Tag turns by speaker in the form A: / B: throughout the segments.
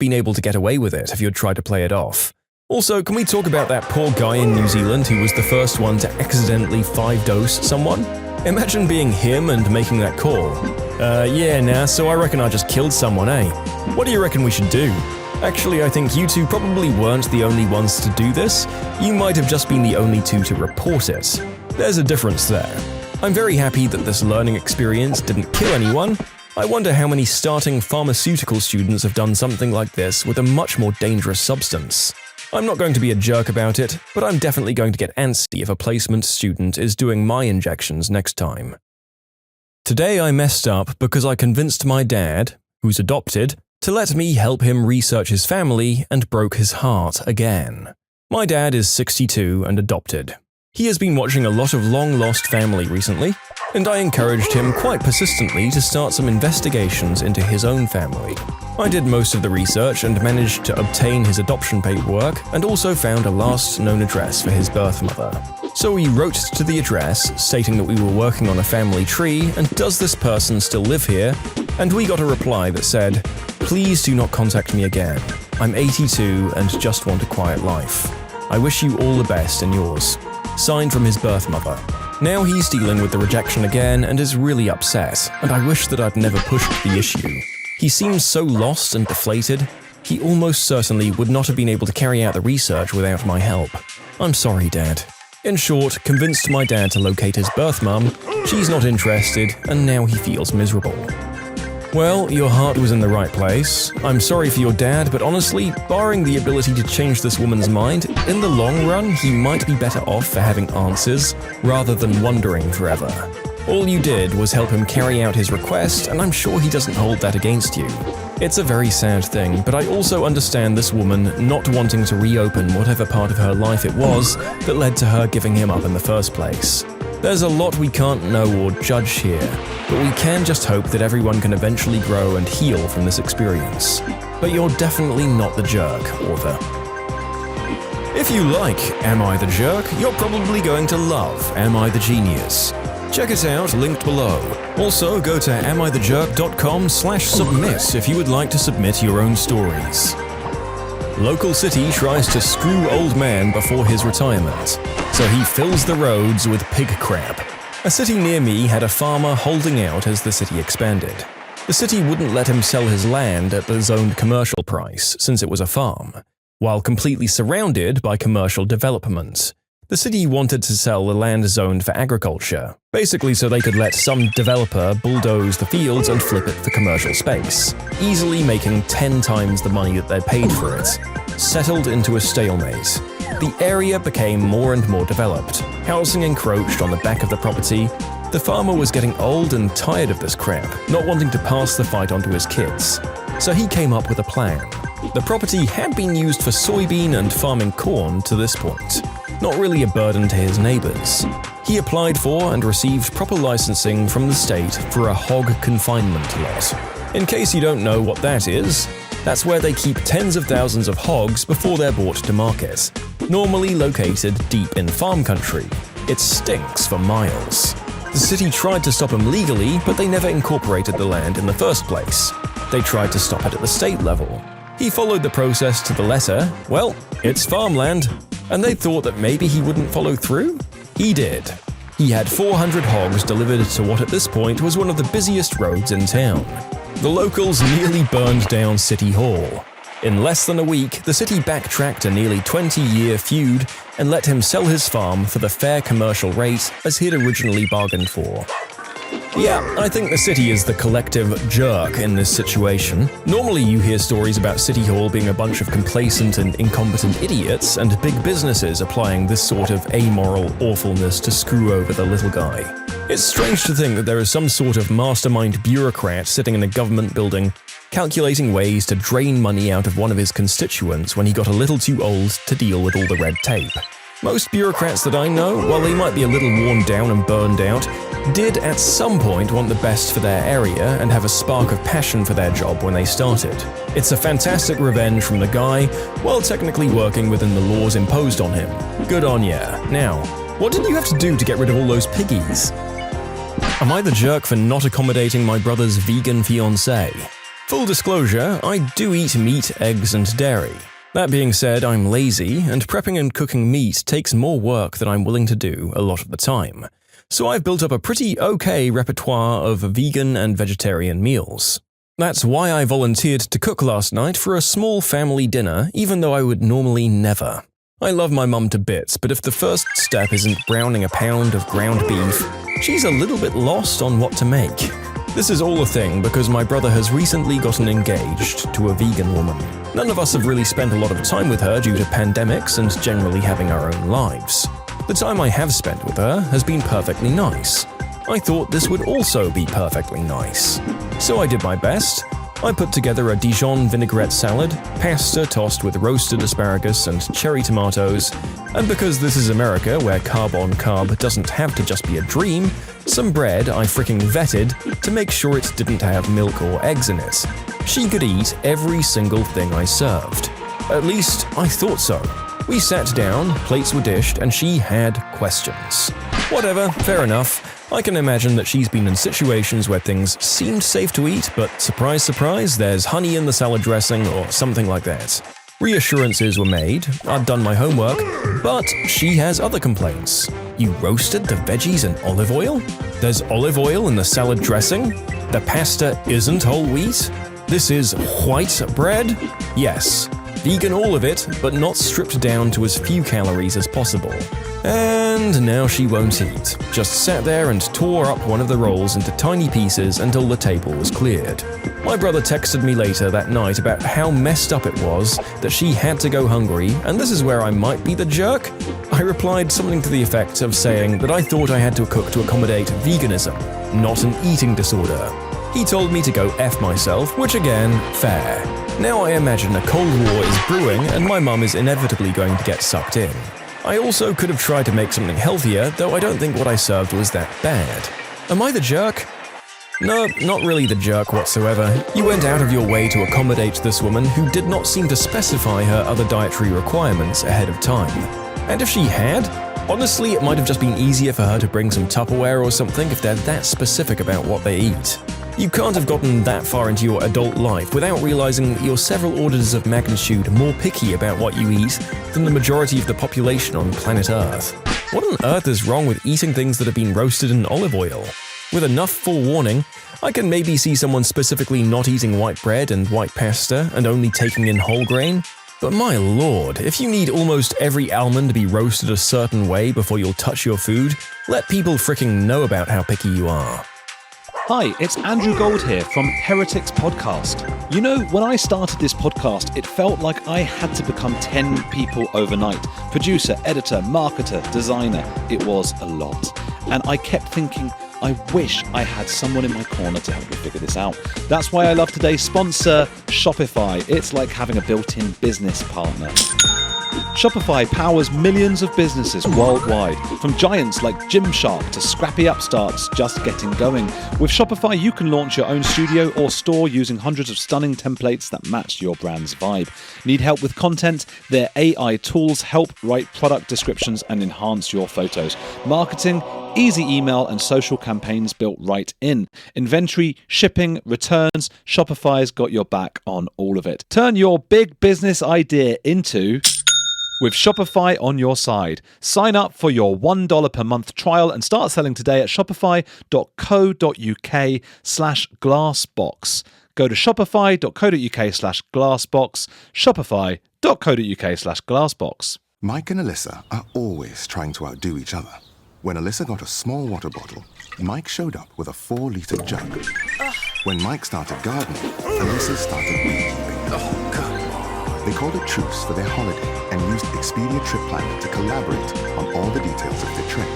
A: been able to get away with it if you'd tried to play it off. Also, can we talk about that poor guy in New Zealand who was the first one to accidentally 5-dose someone? Imagine being him and making that call. So I reckon I just killed someone, eh? What do you reckon we should do? Actually, I think you two probably weren't the only ones to do this. You might have just been the only two to report it. There's a difference there. I'm very happy that this learning experience didn't kill anyone. I wonder how many starting pharmaceutical students have done something like this with a much more dangerous substance. I'm not going to be a jerk about it, but I'm definitely going to get antsy if a placement student is doing my injections next time. Today I messed up because I convinced my dad, who's adopted, to let me help him research his family and broke his heart again. My dad is 62 and adopted. He has been watching a lot of long-lost family recently, and I encouraged him quite persistently to start some investigations into his own family. I did most of the research and managed to obtain his adoption paperwork and also found a last known address for his birth mother. So we wrote to the address stating that we were working on a family tree and does this person still live here, and we got a reply that said, "Please do not contact me again. I'm 82 and just want a quiet life. I wish you all the best in yours." Signed from his birth mother. Now he's dealing with the rejection again and is really upset, and I wish that I'd never pushed the issue. He seems so lost and deflated. He almost certainly would not have been able to carry out the research without my help. I'm sorry, Dad. In short, convinced my dad to locate his birth mum, she's not interested, and now he feels miserable. Well, your heart was in the right place. I'm sorry for your dad, but honestly, barring the ability to change this woman's mind, in the long run, he might be better off for having answers rather than wondering forever. All you did was help him carry out his request, and I'm sure he doesn't hold that against you. It's a very sad thing, but I also understand this woman not wanting to reopen whatever part of her life it was that led to her giving him up in the first place. There's a lot we can't know or judge here, but we can just hope that everyone can eventually grow and heal from this experience. But you're definitely not the jerk, author. If you like Am I the Jerk, you're probably going to love Am I the Genius. Check it out, linked below. Also, go to amithejerk.com/submit if you would like to submit your own stories. Local city tries to screw old man before his retirement, so he fills the roads with pig crap. A city near me had a farmer holding out as the city expanded. The city wouldn't let him sell his land at the zoned commercial price since it was a farm, while completely surrounded by commercial development. The city wanted to sell the land zoned for agriculture, basically so they could let some developer bulldoze the fields and flip it for commercial space, easily making 10 times the money that they paid for it. Settled into a stalemate. The area became more and more developed. Housing encroached on the back of the property. The farmer was getting old and tired of this crap, not wanting to pass the fight on to his kids. So he came up with a plan. The property had been used for soybean and farming corn to this point. Not really a burden to his neighbors. He applied for and received proper licensing from the state for a hog confinement lot. In case you don't know what that is, that's where they keep tens of thousands of hogs before they're brought to market. Normally located deep in farm country. It stinks for miles. The city tried to stop him legally, but they never incorporated the land in the first place. They tried to stop it at the state level. He followed the process to the letter. Well, it's farmland. And they thought that maybe he wouldn't follow through? He did. He had 400 hogs delivered to what at this point was one of the busiest roads in town. The locals nearly burned down City Hall. In less than a week, the city backtracked a nearly 20-year feud and let him sell his farm for the fair commercial rate as he'd originally bargained for. Yeah, I think the city is the collective jerk in this situation. Normally you hear stories about City Hall being a bunch of complacent and incompetent idiots and big businesses applying this sort of amoral awfulness to screw over the little guy. It's strange to think that there is some sort of mastermind bureaucrat sitting in a government building calculating ways to drain money out of one of his constituents when he got a little too old to deal with all the red tape. Most bureaucrats that I know, while they might be a little worn down and burned out, did at some point want the best for their area and have a spark of passion for their job when they started. It's a fantastic revenge from the guy, while technically working within the laws imposed on him. Good on ya. Now, what did you have to do to get rid of all those piggies? Am I the jerk for not accommodating my brother's vegan fiancé? Full disclosure, I do eat meat, eggs, and dairy. That being said, I'm lazy, and prepping and cooking meat takes more work than I'm willing to do a lot of the time. So I've built up a pretty okay repertoire of vegan and vegetarian meals. That's why I volunteered to cook last night for a small family dinner, even though I would normally never. I love my mum to bits, but if the first step isn't browning a pound of ground beef, she's a little bit lost on what to make. This is all a thing because my brother has recently gotten engaged to a vegan woman. None of us have really spent a lot of time with her due to pandemics and generally having our own lives. The time I have spent with her has been perfectly nice. I thought this would also be perfectly nice. So I did my best. I put together a Dijon vinaigrette salad, pasta tossed with roasted asparagus and cherry tomatoes, and because this is America where carb on carb doesn't have to just be a dream, some bread I fricking vetted to make sure it didn't have milk or eggs in it. She could eat every single thing I served. At least, I thought so. We sat down, plates were dished, and she had questions. Whatever, fair enough. I can imagine that she's been in situations where things seemed safe to eat, but surprise, surprise, there's honey in the salad dressing or something like that. Reassurances were made, I'd done my homework, but she has other complaints. You roasted the veggies in olive oil? There's olive oil in the salad dressing? The pasta isn't whole wheat? This is white bread? Yes. Vegan all of it, but not stripped down to as few calories as possible. And now she won't eat. Just sat there and tore up one of the rolls into tiny pieces until the table was cleared. My brother texted me later that night about how messed up it was that she had to go hungry, and this is where I might be the jerk. I replied something to the effect of saying that I thought I had to cook to accommodate veganism, not an eating disorder. He told me to go F myself, which again, fair. Now I imagine a cold war is brewing and my mum is inevitably going to get sucked in. I also could have tried to make something healthier, though I don't think what I served was that bad. Am I the jerk? No, not really the jerk whatsoever. You went out of your way to accommodate this woman who did not seem to specify her other dietary requirements ahead of time. And if she had, honestly it might have just been easier for her to bring some Tupperware or something if they're that specific about what they eat. You can't have gotten that far into your adult life without realizing that you're several orders of magnitude more picky about what you eat than the majority of the population on planet Earth. What on earth is wrong with eating things that have been roasted in olive oil? With enough forewarning, I can maybe see someone specifically not eating white bread and white pasta and only taking in whole grain. But my lord, if you need almost every almond to be roasted a certain way before you'll touch your food, let people fricking know about how picky you are.
B: Hi, it's Andrew Gold here from Heretics Podcast. You know, when I started this podcast, it felt like I had to become 10 people overnight. Producer, editor, marketer, designer. It was a lot. And I kept thinking, I wish I had someone in my corner to help me figure this out. That's why I love today's sponsor, Shopify. It's like having a built-in business partner. Shopify powers millions of businesses worldwide, from giants like Gymshark to scrappy upstarts just getting going. With Shopify, you can launch your own studio or store using hundreds of stunning templates that match your brand's vibe. Need help with content? Their AI tools help write product descriptions and enhance your photos. Marketing? Easy email and social campaigns built right in. Inventory, shipping, returns, Shopify's got your back on all of it. Turn your big business idea into... with Shopify on your side. Sign up for your $1 per month trial and start selling today at shopify.co.uk/glassbox. Go to shopify.co.uk/glassbox, shopify.co.uk/glassbox.
C: Mike and Alyssa are always trying to outdo each other. When Alyssa got a small water bottle, Mike showed up with a 4-liter jug. When Mike started gardening, Alyssa started beekeeping. They called a truce for their holiday and used Expedia Trip Planner to collaborate on all the details of their trip.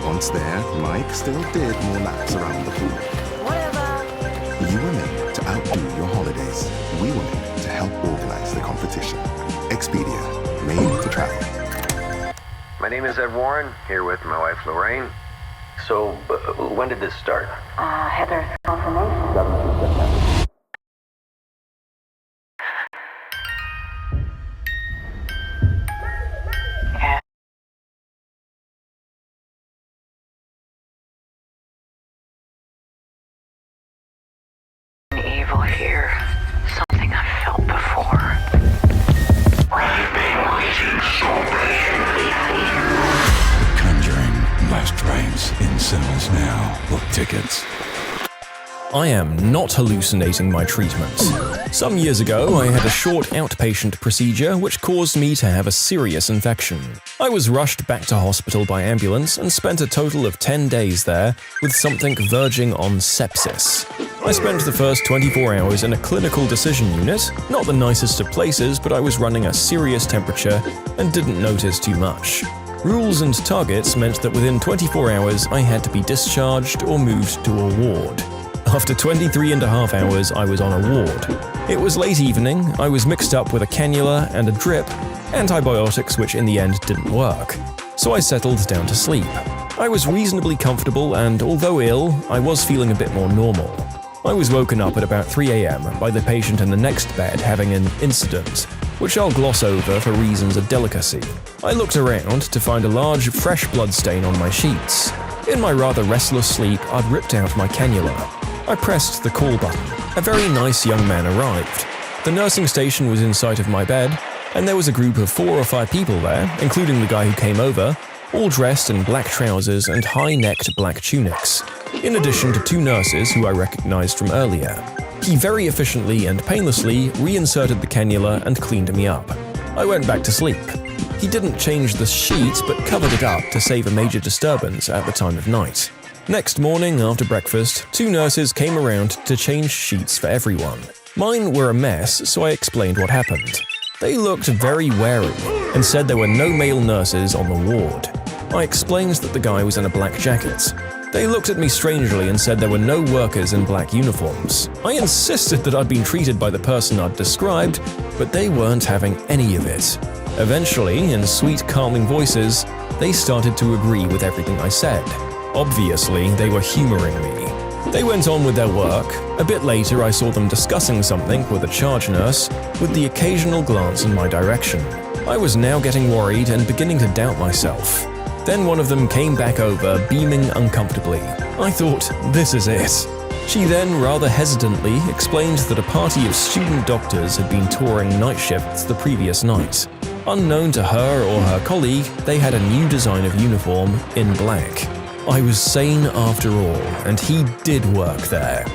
C: Once there, Mike still did more laps around the pool.
D: Whatever.
C: You were made to outdo your holidays. We were made to help organize the competition. Expedia, made to travel.
E: My name is Ed Warren, here with my wife Lorraine. So, when did this start?
D: Heather, confirmation.
E: 7th September.
D: Evil here.
B: tickets.
A: I am not hallucinating my treatments. Some years ago, I had a short outpatient procedure which caused me to have a serious infection. I was rushed back to hospital by ambulance and spent a total of 10 days there with something verging on sepsis. I spent the first 24 hours in a clinical decision unit, not the nicest of places, but I was running a serious temperature and didn't notice too much. Rules and targets meant that within 24 hours I had to be discharged or moved to a ward. After 23.5 hours, I was on a ward. It was late evening, I was mixed up with a cannula and a drip, antibiotics which in the end didn't work. So I settled down to sleep. I was reasonably comfortable and although ill, I was feeling a bit more normal. I was woken up at about 3 a.m. by the patient in the next bed having an incident, which I'll gloss over for reasons of delicacy. I looked around to find a large, fresh blood stain on my sheets. In my rather restless sleep, I'd ripped out my cannula. I pressed the call button. A very nice young man arrived. The nursing station was in sight of my bed, and there was a group of 4 or 5 people there, including the guy who came over, all dressed in black trousers and high-necked black tunics, in addition to 2 nurses who I recognized from earlier. He very efficiently and painlessly reinserted the cannula and cleaned me up. I went back to sleep. He didn't change the sheet but covered it up to save a major disturbance at the time of night. Next morning, after breakfast, 2 nurses came around to change sheets for everyone. Mine were a mess, so I explained what happened. They looked very wary and said there were no male nurses on the ward. I explained that the guy was in a black jacket. They looked at me strangely and said there were no workers in black uniforms. I insisted that I'd been treated by the person I'd described, but they weren't having any of it. Eventually, in sweet, calming voices, they started to agree with everything I said. Obviously, they were humoring me. They went on with their work. A bit later, I saw them discussing something with a charge nurse, with the occasional glance in my direction. I was now getting worried and beginning to doubt myself. Then one of them came back over, beaming uncomfortably. I thought, this is it. She then, rather hesitantly, explained that a party of student doctors had been touring night shifts the previous night. Unknown to her or her colleague, they had a new design of uniform in black. I was sane after all, and he did work there.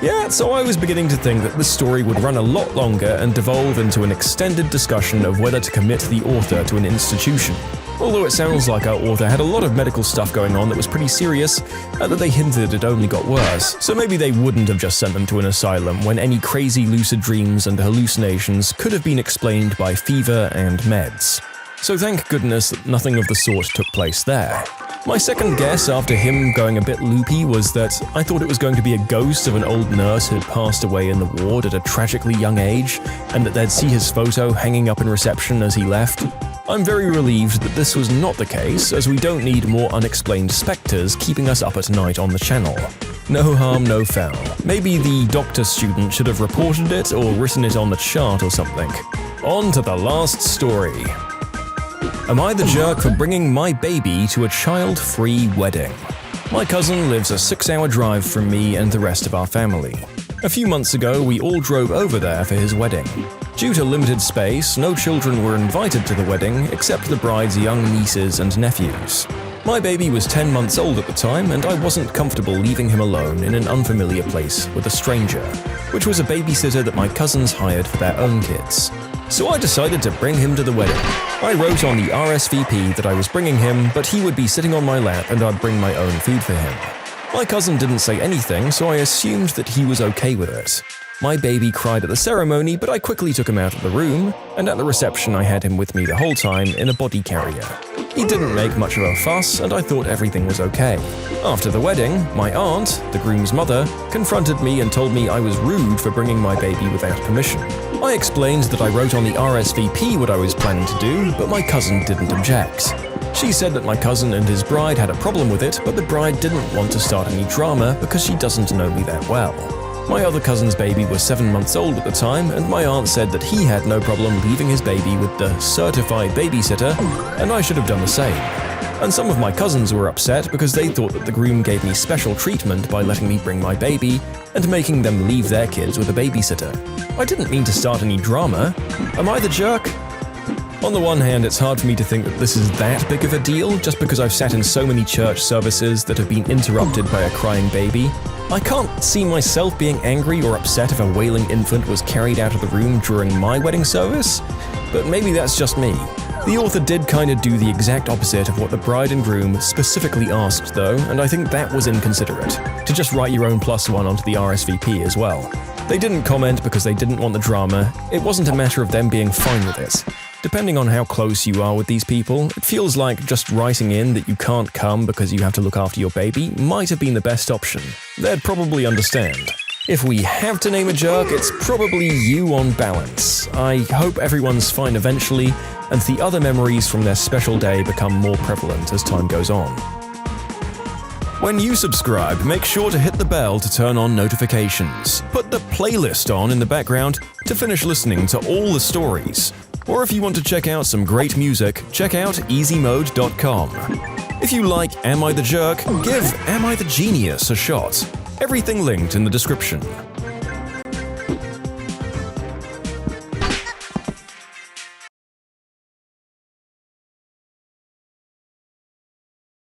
A: Yeah, so I was beginning to think that this story would run a lot longer and devolve into an extended discussion of whether to commit the author to an institution. Although it sounds like our author had a lot of medical stuff going on that was pretty serious, that they hinted it only got worse, so maybe they wouldn't have just sent them to an asylum when any crazy lucid dreams and hallucinations could have been explained by fever and meds. So thank goodness that nothing of the sort took place there. My second guess after him going a bit loopy was that I thought it was going to be a ghost of an old nurse who had passed away in the ward at a tragically young age, and that they'd see his photo hanging up in reception as he left. I'm very relieved that this was not the case, as we don't need more unexplained specters keeping us up at night on the channel. No harm, no foul. Maybe the doctor student should have reported it or written it on the chart or something. On to the last story. Am I the jerk for bringing my baby to a child-free wedding? My cousin lives a 6-hour drive from me and the rest of our family. A few months ago, we all drove over there for his wedding. Due to limited space, no children were invited to the wedding except the bride's young nieces and nephews. My baby was 10 months old at the time, and I wasn't comfortable leaving him alone in an unfamiliar place with a stranger, which was a babysitter that my cousins hired for their own kids. So I decided to bring him to the wedding. I wrote on the RSVP that I was bringing him, but he would be sitting on my lap and I'd bring my own food for him. My cousin didn't say anything, so I assumed that he was okay with it. My baby cried at the ceremony, but I quickly took him out of the room, and at the reception I had him with me the whole time in a body carrier. He didn't make much of a fuss, and I thought everything was okay. After the wedding, my aunt, the groom's mother, confronted me and told me I was rude for bringing my baby without permission. I explained that I wrote on the RSVP what I was planning to do, but my cousin didn't object. She said that my cousin and his bride had a problem with it, but the bride didn't want to start any drama because she doesn't know me that well. My other cousin's baby was 7 months old at the time, and my aunt said that he had no problem leaving his baby with the certified babysitter, and I should have done the same. And some of my cousins were upset because they thought that the groom gave me special treatment by letting me bring my baby and making them leave their kids with a babysitter. I didn't mean to start any drama. Am I the jerk? On the one hand, it's hard for me to think that this is that big of a deal, just because I've sat in so many church services that have been interrupted by a crying baby. I can't see myself being angry or upset if a wailing infant was carried out of the room during my wedding service, but maybe that's just me. The author did kind of do the exact opposite of what the bride and groom specifically asked though, and I think that was inconsiderate, to just write your own +1 onto the RSVP as well. They didn't comment because they didn't want the drama. It wasn't a matter of them being fine with it. Depending on how close you are with these people, it feels like just writing in that you can't come because you have to look after your baby might have been the best option. They'd probably understand. If we have to name a jerk, it's probably you on balance. I hope everyone's fine eventually, and the other memories from their special day become more prevalent as time goes on. When you subscribe, make sure to hit the bell to turn on notifications. Put the playlist on in the background to finish listening to all the stories. Or if you want to check out some great music, check out easymode.com. If you like Am I the Jerk, give Am I the Genius a shot. Everything linked in the description.